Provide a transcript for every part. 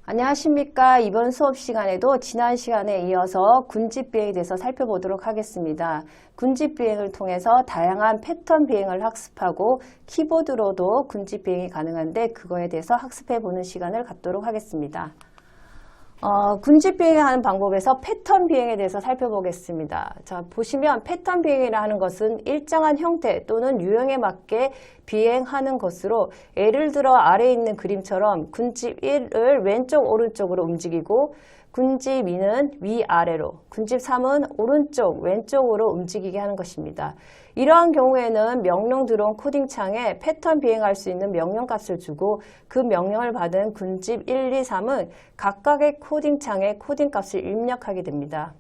안녕하십니까. 이번 수업 시간에도 지난 시간에 이어서 군집 비행에 대해서 살펴보도록 하겠습니다. 군집 비행을 통해서 다양한 패턴 비행을 학습하고 키보드로도 군집 비행이 가능한데 그거에 대해서 학습해 보는 시간을 갖도록 하겠습니다. 군집 비행하는 방법에서 패턴 비행에 대해서 살펴보겠습니다. 자, 보시면 패턴 비행이라 하는 것은 일정한 형태 또는 유형에 맞게 비행하는 것으로 예를 들어 아래에 있는 그림처럼 군집 1을 왼쪽 오른쪽으로 움직이고 군집 2는 위아래로, 군집 3은 오른쪽 왼쪽으로 움직이게 하는 것입니다. 이러한 경우에는 명령 드론 코딩창에 패턴 비행할 수 있는 명령값을 주고 그 명령을 받은 군집 1, 2, 3은 각각의 코딩창에 코딩값을 입력하게 됩니다.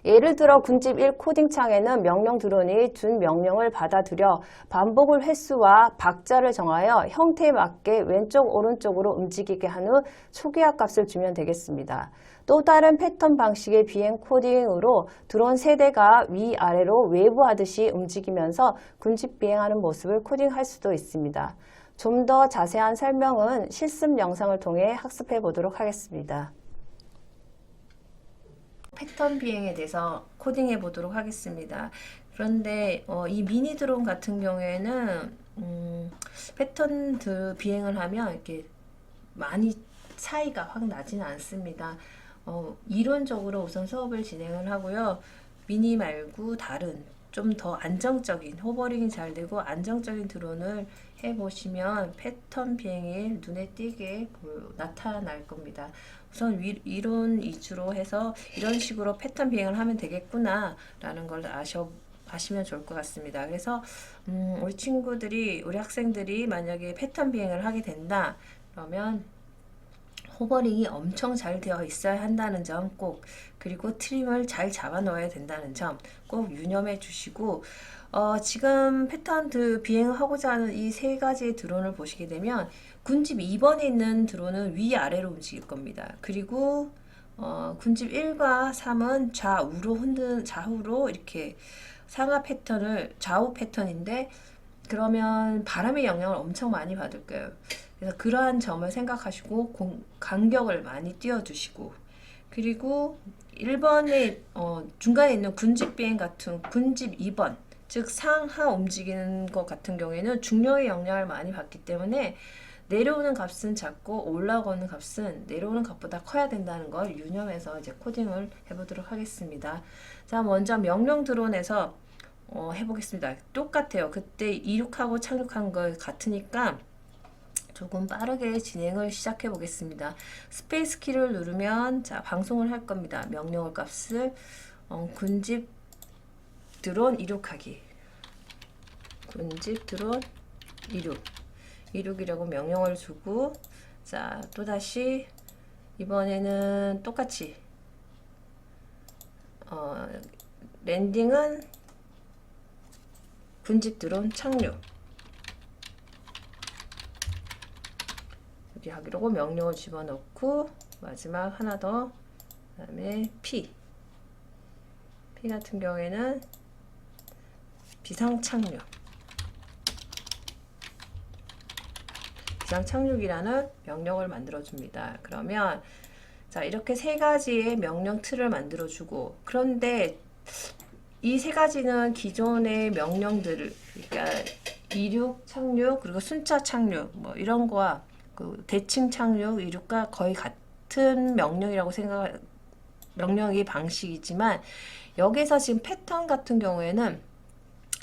예를 들어 군집 1 코딩창에는 명령 드론이 준 명령을 받아들여 반복을 횟수와 박자를 정하여 형태에 맞게 왼쪽 오른쪽으로 움직이게 한 후 초기화 값을 주면 되겠습니다. 또 다른 패턴 방식의 비행 코딩으로 드론 세대가 위아래로 웨이브하듯이 움직이면서 군집 비행하는 모습을 코딩할 수도 있습니다. 좀 더 자세한 설명은 실습 영상을 통해 학습해 보도록 하겠습니다. 패턴 비행에 대해서 코딩해 보도록 하겠습니다. 그런데 이 미니 드론 같은 경우에는 패턴 비행을 하면 이렇게 많이 차이가 확 나지는 않습니다. 이론적으로 우선 수업을 진행을 하고요. 미니 말고 다른 좀 더 안정적인 호버링이 잘 되고 안정적인 드론을 해보시면 패턴 비행이 눈에 띄게 나타날 겁니다. 우선 이론 위주로 해서 이런 식으로 패턴 비행을 하면 되겠구나 라는 걸 아시면 좋을 것 같습니다. 그래서 우리 학생들이 만약에 패턴 비행을 하게 된다 그러면 호버링이 엄청 잘 되어 있어야 한다는 점 꼭, 그리고 트림을 잘 잡아 넣어야 된다는 점 꼭 유념해 주시고, 지금 패턴 비행을 하고자 하는 이 세 가지의 드론을 보시게 되면 군집 2번에 있는 드론은 위아래로 움직일 겁니다. 그리고 군집 1과 3은 좌우로 이렇게 상하 패턴을, 좌우 패턴인데 그러면 바람의 영향을 엄청 많이 받을 거예요. 그래서 그러한 점을 생각하시고 간격을 많이 띄워주시고, 그리고 1번에 중간에 있는 군집 비행 같은 군집 2번, 즉 상하 움직이는 것 같은 경우에는 중력의 영향을 많이 받기 때문에 내려오는 값은 작고 올라오는 값은 내려오는 값보다 커야 된다는 걸 유념해서 이제 코딩을 해보도록 하겠습니다. 자, 먼저 명령 드론에서 해보겠습니다. 똑같아요. 그때 이륙하고 착륙한 거 같으니까 조금 빠르게 진행을 시작해 보겠습니다. 스페이스 키를 누르면 자 방송을 할 겁니다. 명령어 값을 군집 드론 이륙하기, 군집 드론 이륙이라고 명령을 주고, 자 또다시 이번에는 똑같이 랜딩은 군집 드론 착륙 하기로 명령을 집어넣고, 마지막 하나 더, 그 다음에 P 같은 경우에는 비상착륙이라는 명령을 만들어 줍니다. 그러면 자 이렇게 세 가지의 명령 틀을 만들어 주고, 그런데 이 세 가지는 기존의 명령들을, 그러니까 이륙, 착륙, 그리고 순차 착륙 뭐 이런 거와 대칭 착륙, 이륙과 거의 같은 명령의 방식이지만, 여기서 지금 패턴 같은 경우에는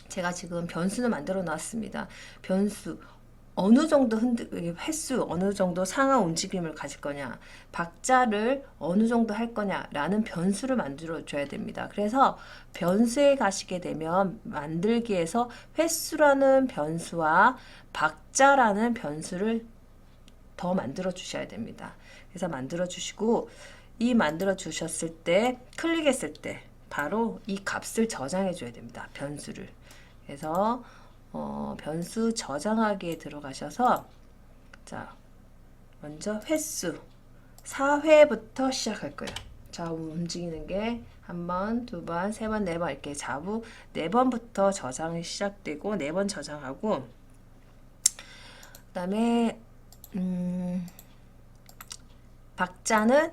제가 지금 변수는 만들어 놨습니다. 변수 어느 정도 횟수 어느 정도 상하 움직임을 가질 거냐, 박자를 어느 정도 할 거냐 라는 변수를 만들어 줘야 됩니다. 그래서 변수에 가시게 되면 만들기에서 횟수라는 변수와 박자라는 변수를 더 만들어 주셔야 됩니다. 그래서 만들어 주시고, 이 만들어 주셨을 때 클릭했을 때 바로 이 값을 저장해 줘야 됩니다. 변수를. 그래서 변수 저장하기에 들어가셔서 자 먼저 횟수 4회부터 시작할 거예요. 좌우 움직이는 게 한 번, 두 번, 세 번, 네 번 이렇게 좌우 4번부터 저장이 시작되고 4번 저장하고, 그 다음에 박자는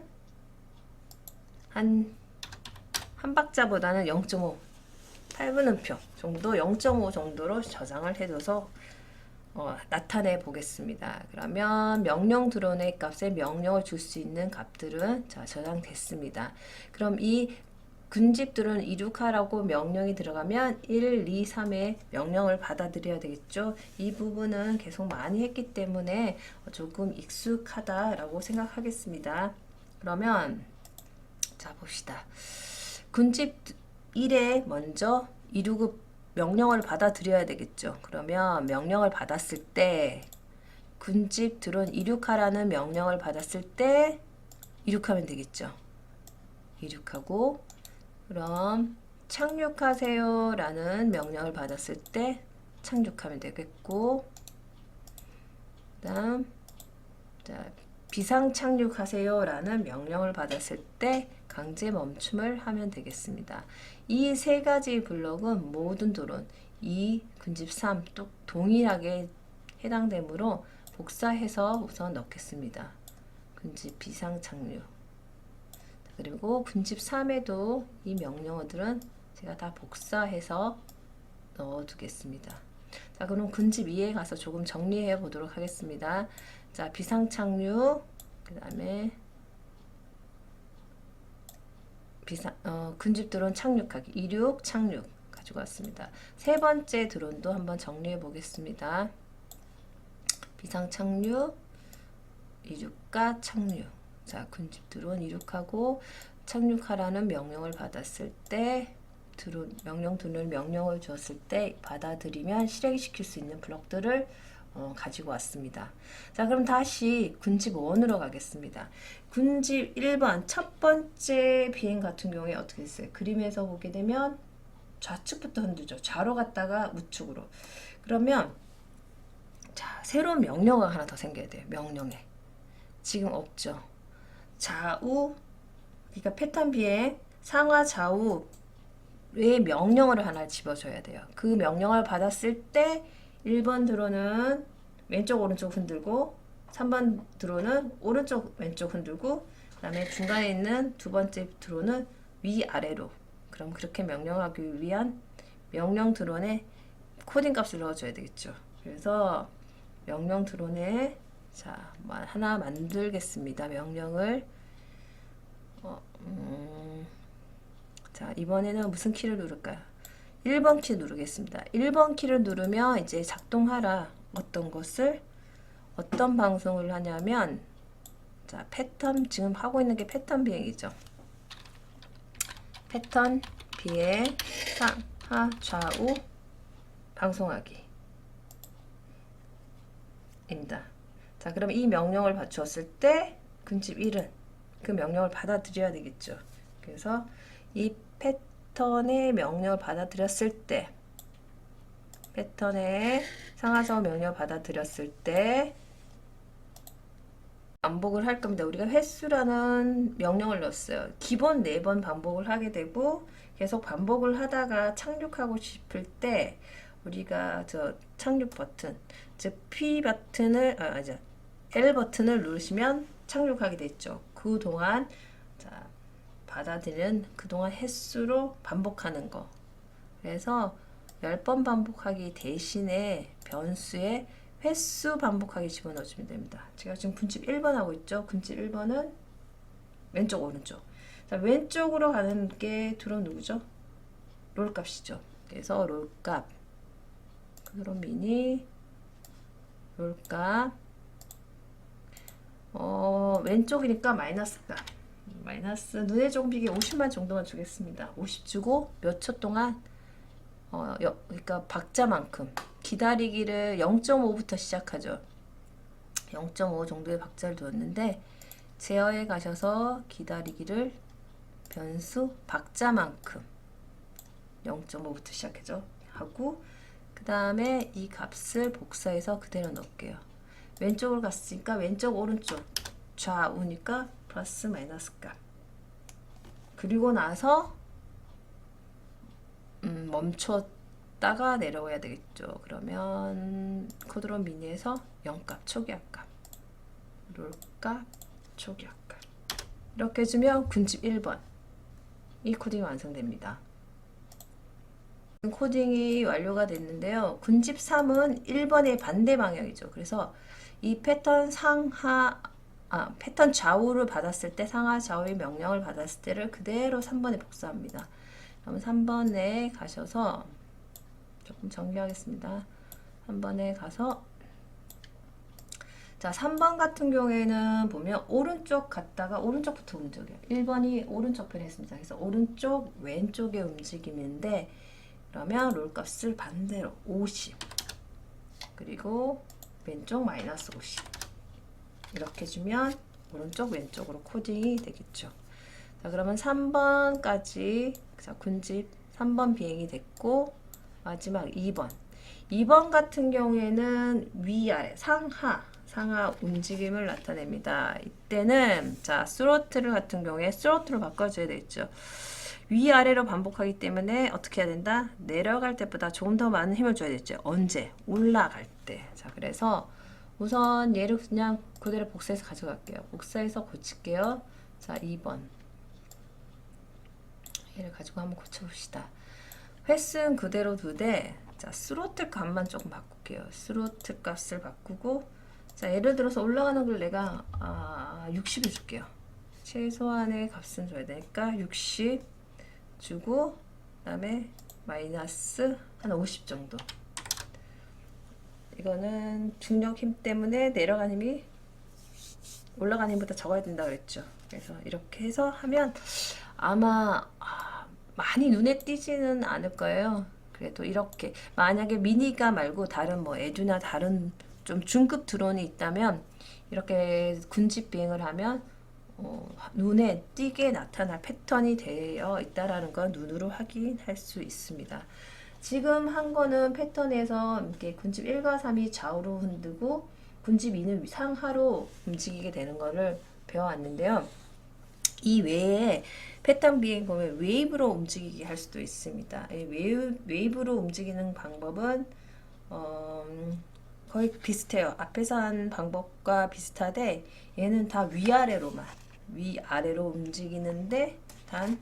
한 박자보다는 0.5 8분음표 정도 0.5 정도로 저장을 해둬서 나타내 보겠습니다. 그러면 명령 드론의 값에 명령을 줄 수 있는 값들은 자 저장됐습니다. 그럼 이 군집 드론 이륙하라고 명령이 들어가면 1, 2, 3의 명령을 받아들여야 되겠죠. 이 부분은 계속 많이 했기 때문에 조금 익숙하다라고 생각하겠습니다. 그러면 자 봅시다. 군집 1에 먼저 이륙 명령을 받아들여야 되겠죠. 그러면 명령을 받았을 때 군집 드론 이륙하라는 명령을 받았을 때 이륙하면 되겠죠. 이륙하고 그럼 착륙하세요 라는 명령을 받았을 때 착륙하면 되겠고 그 다음 자, 비상 착륙하세요 라는 명령을 받았을 때 강제 멈춤을 하면 되겠습니다. 이 세 가지 블록은 모든 드론 2, 군집 3 또 동일하게 해당되므로 복사해서 우선 넣겠습니다. 군집 비상 착륙 그리고 군집 3에도 이 명령어들은 제가 다 복사해서 넣어 두겠습니다. 자, 그럼 군집 2에 가서 조금 정리해 보도록 하겠습니다. 자, 비상 착륙, 그 다음에 군집 드론 착륙하기, 이륙, 착륙 가지고 왔습니다. 세 번째 드론도 한번 정리해 보겠습니다. 비상 착륙, 이륙과 착륙. 자, 군집 드론 이륙하고 착륙하라는 명령을 받았을 때 드론 명령 드론 명령을 주었을 때 받아들이면 실행시킬 수 있는 블록들을 가지고 왔습니다. 자, 그럼 다시 군집 1으로 가겠습니다. 군집 1번 첫 번째 비행 같은 경우에 어떻게 됐어요? 그림에서 보게 되면 좌측부터 흔들죠. 좌로 갔다가 우측으로. 그러면 자, 새로운 명령어가 하나 더 생겨야 돼요. 명령에. 지금 없죠. 좌우, 그러니까 패턴 비행 상하 좌우의 명령어를 하나 집어줘야 돼요. 그 명령을 받았을 때 1번 드론은 왼쪽 오른쪽 흔들고 3번 드론은 오른쪽 왼쪽 흔들고 그 다음에 중간에 있는 두 번째 드론은 위아래로. 그럼 그렇게 명령하기 위한 명령 드론에 코딩 값을 넣어줘야 되겠죠. 그래서 명령 드론에 자, 하나 만들겠습니다. 명령을 자, 이번에는 무슨 키를 누를까요? 1번 키 누르겠습니다. 1번 키를 누르면 이제 작동하라. 어떤 것을 어떤 방송을 하냐면 자, 패턴 지금 하고 있는 게 패턴 비행이죠. 패턴 비행 상하 좌우 방송하기 입니다. 자, 그럼 이 명령을 주었을 때 군집 1은 그 명령을 받아들여야 되겠죠. 그래서 이 패턴의 명령을 받아들였을 때 패턴의 상하좌우 명령을 받아들였을 때 반복을 할 겁니다. 우리가 횟수라는 명령을 넣었어요. 기본 4번 반복을 하게 되고 계속 반복을 하다가 착륙하고 싶을 때 우리가 저 착륙 버튼, 즉 P 버튼을 L 버튼을 누르시면 착륙하게 됐죠. 그동안 자, 받아들이는 그동안 횟수로 반복하는 거. 그래서 10번 반복하기 대신에 변수에 횟수 반복하기 집어넣어주면 됩니다. 제가 지금 군집 1번 하고 있죠. 군집 1번은 왼쪽 오른쪽. 자, 왼쪽으로 가는 게 드론 누구죠? 롤 값이죠. 그래서 롤 값 드론 미니 롤 값 왼쪽이니까 마이너스 값 마이너스 눈에 조금 비게 50만 정도만 주겠습니다. 50 주고 몇 초 동안 그러니까 박자만큼 기다리기를 0.5부터 시작하죠. 0.5 정도의 박자를 두었는데 제어에 가셔서 기다리기를 변수 박자만큼 0.5부터 시작하죠. 하고 그 다음에 이 값을 복사해서 그대로 넣을게요. 왼쪽으로 갔으니까 왼쪽 오른쪽 좌우니까 플러스 마이너스 값. 그리고 나서 멈췄다가 내려와야 되겠죠. 그러면 코드론 미니에서 0값 초기화값 롤값 초기화값 이렇게 해주면 군집 1번 이 코딩이 완성됩니다. 코딩이 완료가 됐는데요. 군집 3은 1번의 반대 방향이죠. 그래서 이 패턴 패턴 좌우를 받았을 때, 상하 좌우의 명령을 받았을 때를 그대로 3번에 복사합니다. 그럼 3번에 가셔서 조금 정리하겠습니다. 3번에 가서 자, 3번 같은 경우에는 보면 오른쪽 갔다가 오른쪽부터 움직여요. 1번이 오른쪽 편에 있습니다. 그래서 오른쪽 왼쪽의 움직임인데, 그러면 롤 값을 반대로 50 그리고 왼쪽 마이너스 50 이렇게 주면 오른쪽 왼쪽으로 코딩이 되겠죠. 자, 그러면 3번까지 자, 군집 3번 비행이 됐고, 마지막 2번 같은 경우에는 위아래 상하 움직임을 나타냅니다. 이때는 자, 스로틀 같은 경우에 스로틀로 바꿔줘야 되겠죠. 위아래로 반복하기 때문에 어떻게 해야 된다? 내려갈 때보다 조금 더 많은 힘을 줘야 되겠죠. 언제? 올라갈 때. 자, 그래서 우선 얘를 그냥 그대로 복사해서 가져갈게요. 복사해서 고칠게요. 자, 2번. 얘를 가지고 한번 고쳐봅시다. 횟수는 그대로 두되, 자, 스로틀 값만 조금 바꿀게요. 스로틀 값을 바꾸고, 자, 예를 들어서 올라가는 걸 내가 60을 줄게요. 최소한의 값은 줘야 되니까 60 주고, 그 다음에 마이너스 한 50 정도. 이거는 중력 힘 때문에 내려가는 힘이 올라가는 힘보다 적어야 된다 그랬죠. 그래서 이렇게 해서 하면 아마 많이 눈에 띄지는 않을 거예요. 그래도 이렇게 만약에 미니가 말고 다른 뭐 에듀나 다른 좀 중급 드론이 있다면 이렇게 군집 비행을 하면 눈에 띄게 나타날 패턴이 되어 있다라는 건 눈으로 확인할 수 있습니다. 지금 한 거는 패턴에서 이렇게 군집 1과 3이 좌우로 흔들고 군집 2는 상하로 움직이게 되는 거를 배워왔는데요. 이 외에 패턴 비행 보면 웨이브로 움직이게 할 수도 있습니다. 웨이브로 움직이는 방법은 거의 비슷해요. 앞에서 한 방법과 비슷하되 얘는 다 위아래로 움직이는데 단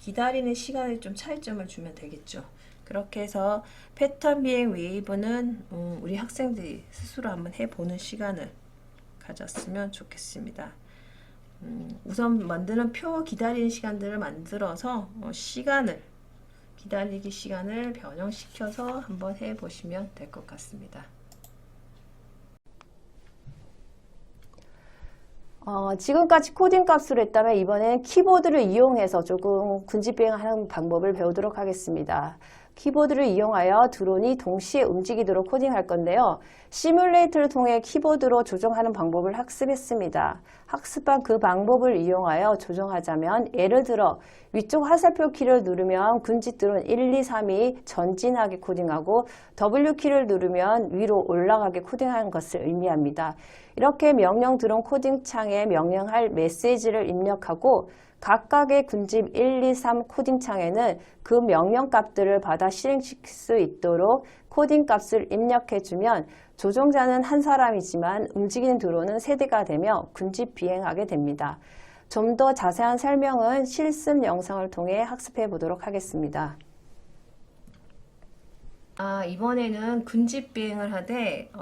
기다리는 시간에 좀 차이점을 주면 되겠죠. 그렇게 해서 패턴 비행 웨이브는 우리 학생들이 스스로 한번 해보는 시간을 가졌으면 좋겠습니다. 우선 만드는 표 기다리는 시간들을 만들어서 기다리기 시간을 변형시켜서 한번 해보시면 될 것 같습니다. 지금까지 코딩 값으로 했다면 이번엔 키보드를 이용해서 조금 군집 비행하는 방법을 배우도록 하겠습니다. 키보드를 이용하여 드론이 동시에 움직이도록 코딩할 건데요. 시뮬레이터를 통해 키보드로 조정하는 방법을 학습했습니다. 학습한 그 방법을 이용하여 조정하자면 예를 들어 위쪽 화살표 키를 누르면 군집 드론 1, 2, 3이 전진하게 코딩하고 W키를 누르면 위로 올라가게 코딩하는 것을 의미합니다. 이렇게 명령 드론 코딩 창에 명령할 메시지를 입력하고 각각의 군집 1, 2, 3 코딩 창에는 그 명령 값들을 받아 실행시킬 수 있도록 코딩 값을 입력해주면 조종자는 한 사람이지만 움직이는 드론은 세대가 되며 군집 비행하게 됩니다. 좀 더 자세한 설명은 실습 영상을 통해 학습해 보도록 하겠습니다. 이번에는 군집 비행을 하되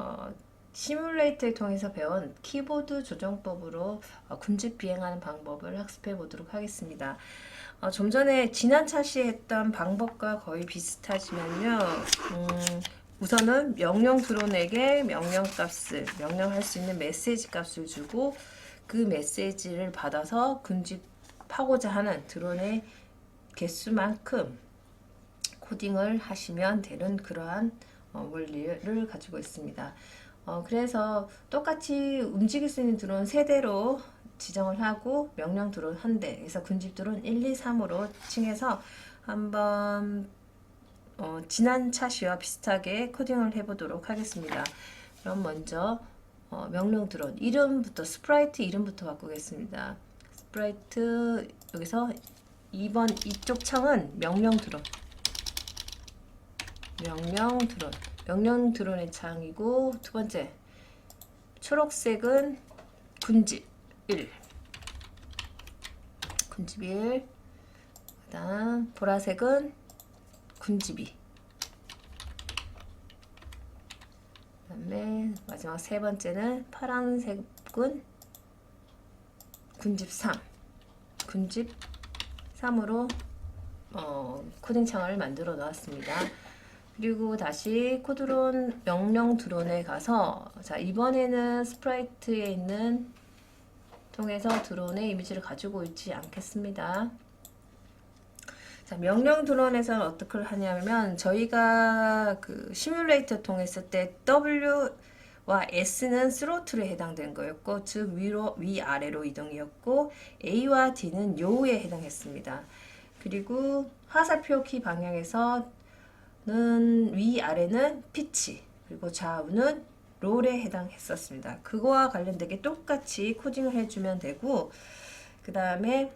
시뮬레이터를 통해서 배운 키보드 조정법으로 군집 비행하는 방법을 학습해 보도록 하겠습니다. 좀 전에 지난 차시에 했던 방법과 거의 비슷하지만요. 우선은 명령 드론에게 명령할 수 있는 메시지 값을 주고 그 메시지를 받아서 군집하고자 하는 드론의 개수만큼 코딩을 하시면 되는 그러한 원리를 가지고 있습니다. 그래서 똑같이 움직일 수 있는 드론 3대로 지정을 하고 명령 드론 1대, 그래서 군집 드론 1, 2, 3으로 칭해서 한번 지난 차시와 비슷하게 코딩을 해보도록 하겠습니다. 그럼 먼저 명령 드론 이름부터 스프라이트 이름부터 바꾸겠습니다. 스프라이트 여기서 2번 이쪽 창은 명령 드론의 창이고, 두 번째 초록색은 군집 1, 군집 1, 그다음 보라색은 군집 2, 그다음에 마지막 세 번째는 파란색은 군집 3, 군집 3으로 코딩 창을 만들어 놓았습니다. 그리고 다시 코드론 명령 드론에 가서, 자, 이번에는 스프라이트에 있는 통해서 드론의 이미지를 가지고 있지 않겠습니다. 자, 명령 드론에서는 어떻게 하냐면, 저희가 그 시뮬레이터 통했을 때 W와 S는 스로틀에 해당된 거였고, 즉 위아래로 이동이었고, A와 D는 요우에 해당했습니다. 그리고 화살표 키 방향에서는 위아래는 피치, 그리고 좌우는 롤에 해당했었습니다. 그거와 관련되게 똑같이 코딩을 해주면 되고, 그 다음에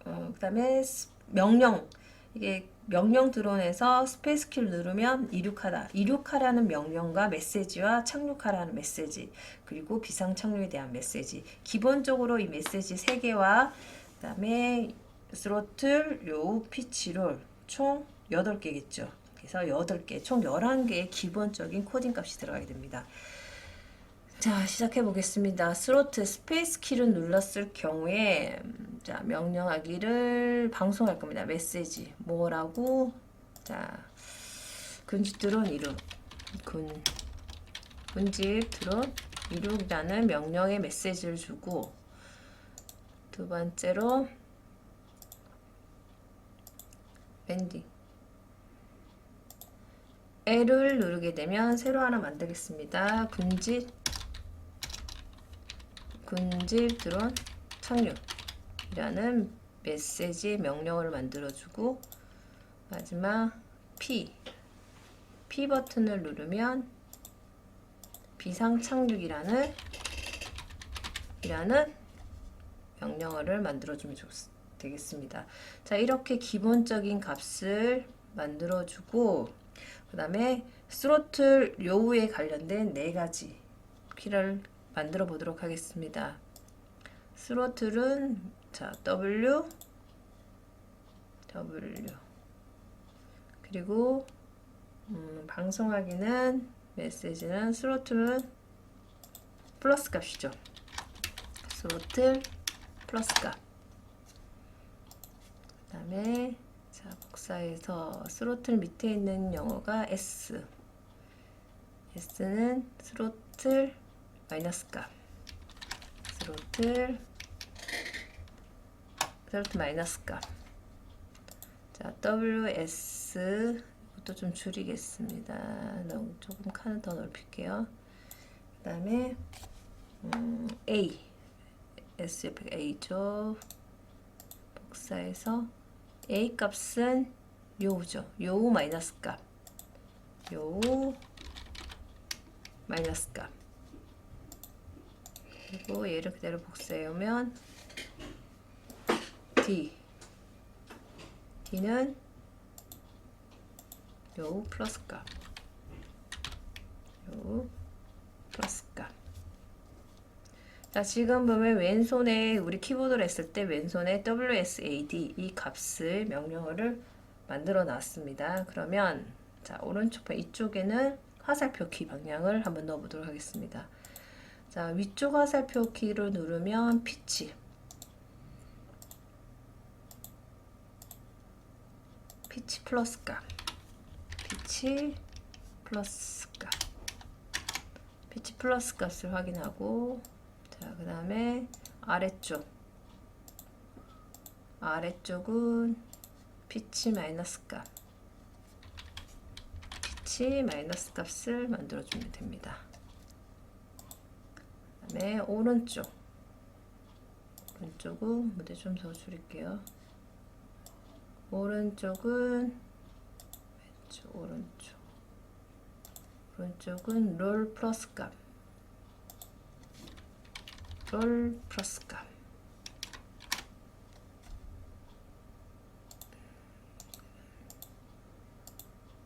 그다음에 명령, 이게 명령 드론에서 스페이스 키를 누르면 이륙하다, 이륙하라는 명령과 메시지와 착륙하라는 메시지, 그리고 비상 착륙에 대한 메시지, 기본적으로 이 메시지 3개와 그다음에 스로틀, 요, 피치롤 총 8개겠죠. 그래서 8개, 총 11개의 기본적인 코딩 값이 들어가게 됩니다. 자, 시작해 보겠습니다. 스로틀 스페이스 키를 눌렀을 경우에 자, 명령하기를 방송할 겁니다. 메시지 뭐라고? 자, 군집 드론 이륙, 군집 드론 이륙이라는 명령의 메시지를 주고, 두 번째로 랜딩 L을 누르게 되면 새로 하나 만들겠습니다. 군집 드론 착륙이라는 메시지 명령어를 만들어주고, 마지막 P 버튼을 누르면 비상 착륙이라는 명령어를 만들어주면 되겠습니다. 자, 이렇게 기본적인 값을 만들어주고, 그 다음에 스로틀 요우에 관련된 4가지 키를 만들어 보도록 하겠습니다. 스로틀은 자, W 그리고 방송하기는 메시지는 스로틀은 플러스 값이죠. 스로틀 플러스 값. 그 다음에 자, 복사해서 스로틀 밑에 있는 영어가 S는 스로틀 마이너스 값, 스로틀 마이너스 값. 자, WS 이것도 좀 줄이겠습니다. 조금 칸을 더 넓힐게요. 그 다음에 A S 옆에 A죠. 복사해서 A 값은 요우죠. 요우 마이너스 값, 요우 마이너스 값. 그리고 얘를 그대로 복사해 오면 D는 요 플러스 값, 요 플러스 값. 자, 지금 보면 왼손에 우리 키보드를 했을 때 왼손에 WSAD 이 값을 명령어를 만들어 놨습니다. 그러면 자, 오른쪽 편 이쪽에는 화살표 키 방향을 한번 넣어 보도록 하겠습니다. 자, 위쪽 화살표 키를 누르면 피치 플러스 값, 피치 플러스 값을 확인하고, 자, 그 다음에 아래쪽은 피치 마이너스 값을 만들어주면 됩니다. 그 다음에 오른쪽은 무대 좀 더 줄일게요. 오른쪽은 롤 플러스 값,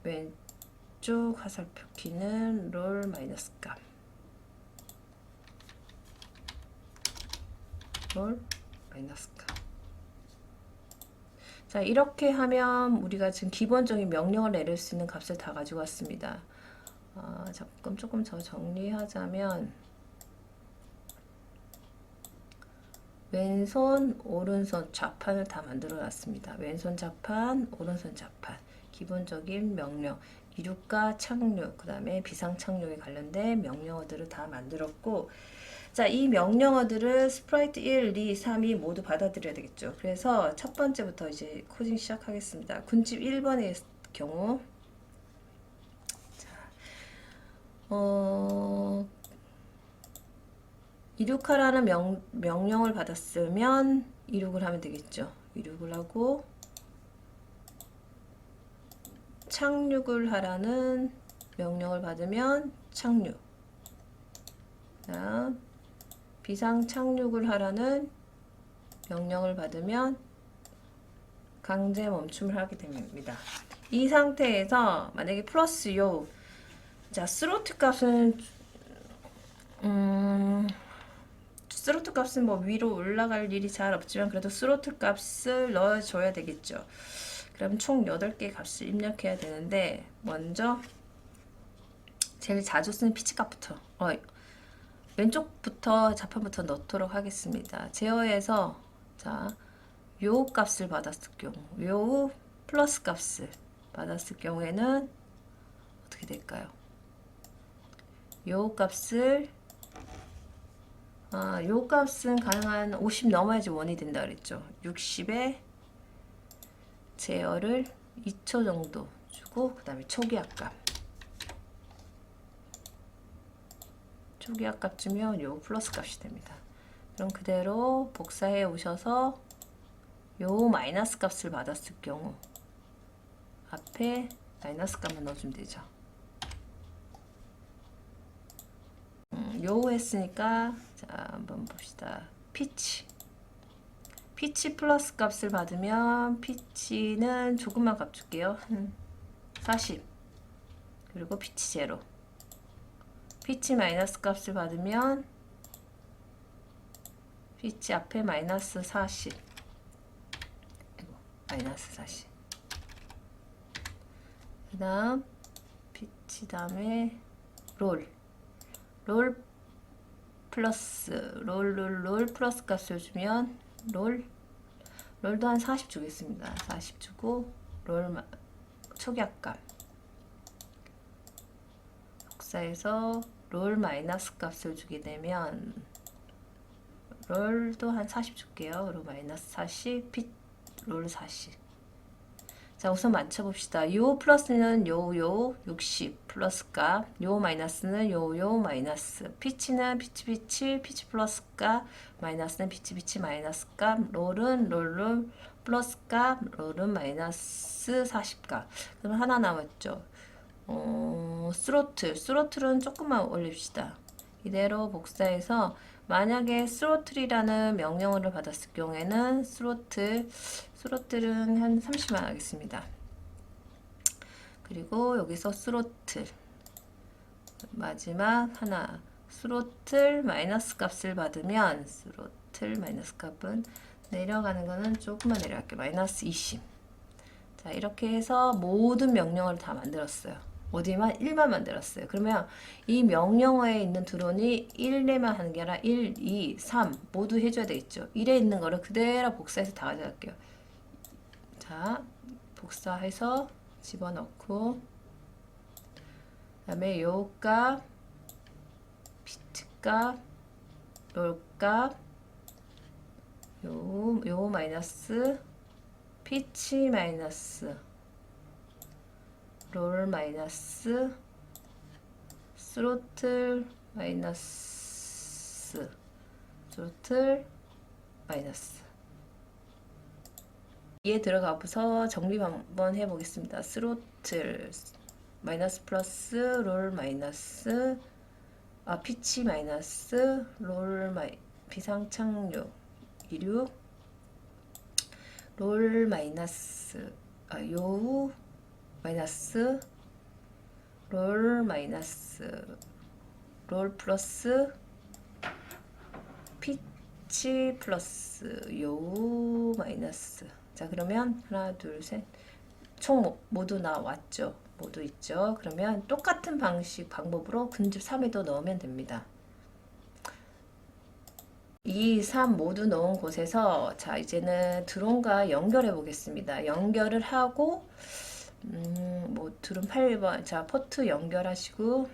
왼쪽 화살표 키는 롤 마이너스 값. 롤 마이너스 값. 자, 이렇게 하면 우리가 지금 기본적인 명령을 내릴 수 있는 값을 다 가지고 왔습니다. 조금 더 정리하자면 왼손, 오른손 좌판을 다 만들어 놨습니다. 왼손 좌판, 오른손 좌판. 기본적인 명령, 이륙과 착륙, 그 다음에 비상 착륙에 관련된 명령어들을 다 만들었고, 자, 이 명령어들을 스프라이트 1, 2, 3이 모두 받아들여야 되겠죠. 그래서 첫 번째부터 이제 코딩 시작하겠습니다. 군집 1번의 경우, 자, 이륙하라는 명령을 받았으면 이륙을 하면 되겠죠. 이륙을 하고 착륙을 하라는 명령을 받으면 착륙. 자, 비상 착륙을 하라는 명령을 받으면 강제 멈춤을 하게 됩니다. 이 상태에서 만약에 플러스 요, 자, 스로틀 값은 스로틀 값은 뭐 위로 올라갈 일이 잘 없지만 그래도 스로틀 값을 넣어줘야 되겠죠. 그럼 총 8개 값을 입력해야 되는데, 먼저 제일 자주 쓰는 피치 값부터 왼쪽부터 자판부터 넣도록 하겠습니다. 제어에서 자, 요 값을 받았을 경우, 요 플러스 값을 받았을 경우에는 어떻게 될까요? 요 값을 요 값은 가능한 50 넘어야지 원이 된다 그랬죠. 60에 제어를 2초 정도 주고, 그 다음에 초기화값. 초기화값 주면 요 플러스 값이 됩니다. 그럼 그대로 복사해 오셔서 요 마이너스 값을 받았을 경우 앞에 마이너스 값만 넣어주면 되죠. 요 했으니까, 자, 한번 봅시다. 피치 플러스 값을 받으면 피치는 조금만 값 줄게요. 40. 그리고 피치 제로. 피치 마이너스 값을 받으면 피치 앞에 마이너스 40. 마이너스 40. 그 다음 피치 다음에 롤 플러스 롤 플러스 값을 주면 롤도 한 40 주겠습니다. 40 주고 롤 초기화값 복사해서 롤 마이너스 값을 주게 되면 롤도 한 40 줄게요. 롤 마이너스 40 롤 40. 자, 우선 맞춰봅시다. 요 플러스는 요 60 플러스 값, 요 마이너스는 요 마이너스, 피치는 피치 플러스 값, 마이너스는 피치 마이너스 값, 롤 플러스 값, 롤은 마이너스 40 값. 그럼 하나 남았죠. 스로틀은 조금만 올립시다. 이대로 복사해서 만약에 스로틀이라는 명령어를 받았을 경우에는 스로틀은 한 30만 하겠습니다. 그리고 여기서 스로틀 마지막 하나 스로틀 마이너스 값을 받으면 스로틀 마이너스 값은 내려가는 거는 조금만 내려갈게요. 마이너스 20. 자, 이렇게 해서 모든 명령어를 다 만들었어요. 어디만 1만 만들었어요. 그러면 이 명령어에 있는 드론이 1내만 하는 게 아니라 1, 2, 3 모두 해줘야 되겠죠. 1에 있는 거를 그대로 복사해서 다 가져갈게요. 자, 복사해서 집어넣고, 그 다음에 요 값, 피트 값, 롤 값, 요 마이너스, 피치 마이너스, 롤 마이너스, 스로틀 마이너스, 스로틀 마이너스. 이에 들어가서 정리 한번 해보겠습니다. 스로틀 마이너스 플러스 롤 마이너스 피치 마이너스 롤 비상 착륙 이륙 롤 마이너스 요 마이너스 롤 마이너스 롤 플러스 피치 같이 플러스 요 마이너스. 자, 그러면 하나, 둘, 셋. 총 모두 나왔죠. 모두 있죠. 그러면 똑같은 방법으로 근집 3에도 넣으면 됩니다. 2, 3 모두 넣은 곳에서 자, 이제는 드론과 연결해 보겠습니다. 연결을 하고 뭐 드론 8번 자, 포트 연결하시고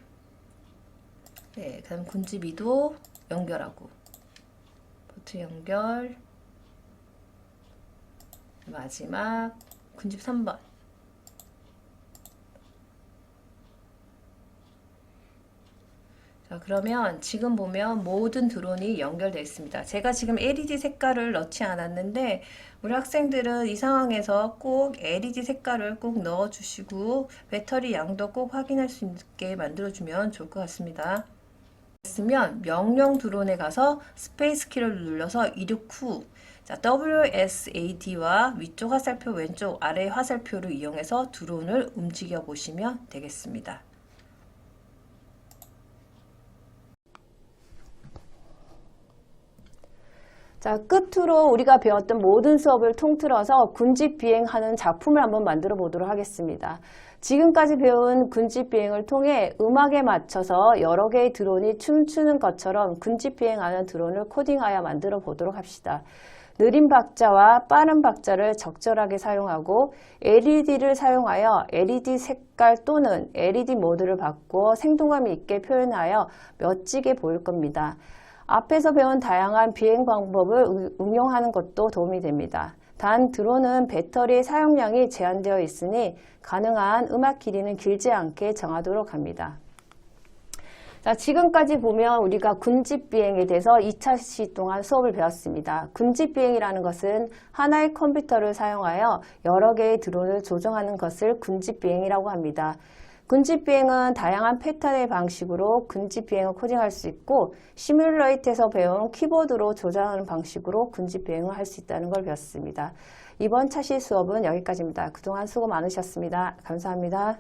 네, 그다음 군집 2도 연결하고 포트 연결 마지막 군집 3번 자, 그러면 지금 보면 모든 드론이 연결되어 있습니다. 제가 지금 LED 색깔을 넣지 않았는데 우리 학생들은 이 상황에서 꼭 LED 색깔을 꼭 넣어주시고 배터리 양도 꼭 확인할 수 있게 만들어주면 좋을 것 같습니다. 됐으면 명령 드론에 가서 스페이스 키를 눌러서 이륙 후 자, WSAD와 위쪽 화살표 왼쪽 아래 화살표를 이용해서 드론을 움직여 보시면 되겠습니다. 자, 끝으로 우리가 배웠던 모든 수업을 통틀어서 군집 비행하는 작품을 한번 만들어 보도록 하겠습니다. 지금까지 배운 군집 비행을 통해 음악에 맞춰서 여러 개의 드론이 춤추는 것처럼 군집 비행하는 드론을 코딩하여 만들어 보도록 합시다. 느린 박자와 빠른 박자를 적절하게 사용하고 LED를 사용하여 LED 색깔 또는 LED 모드를 바꾸어 생동감 있게 표현하여 멋지게 보일 겁니다. 앞에서 배운 다양한 비행 방법을 응용하는 것도 도움이 됩니다. 단 드론은 배터리 사용량이 제한되어 있으니 가능한 음악 길이는 길지 않게 정하도록 합니다. 자, 지금까지 보면 우리가 군집 비행에 대해서 2차 시 동안 수업을 배웠습니다. 군집 비행이라는 것은 하나의 컴퓨터를 사용하여 여러 개의 드론을 조정하는 것을 군집 비행이라고 합니다. 군집 비행은 다양한 패턴의 방식으로 군집 비행을 코딩할 수 있고 시뮬레이트에서 배운 키보드로 조작하는 방식으로 군집 비행을 할 수 있다는 걸 배웠습니다. 이번 차시 수업은 여기까지입니다. 그동안 수고 많으셨습니다. 감사합니다.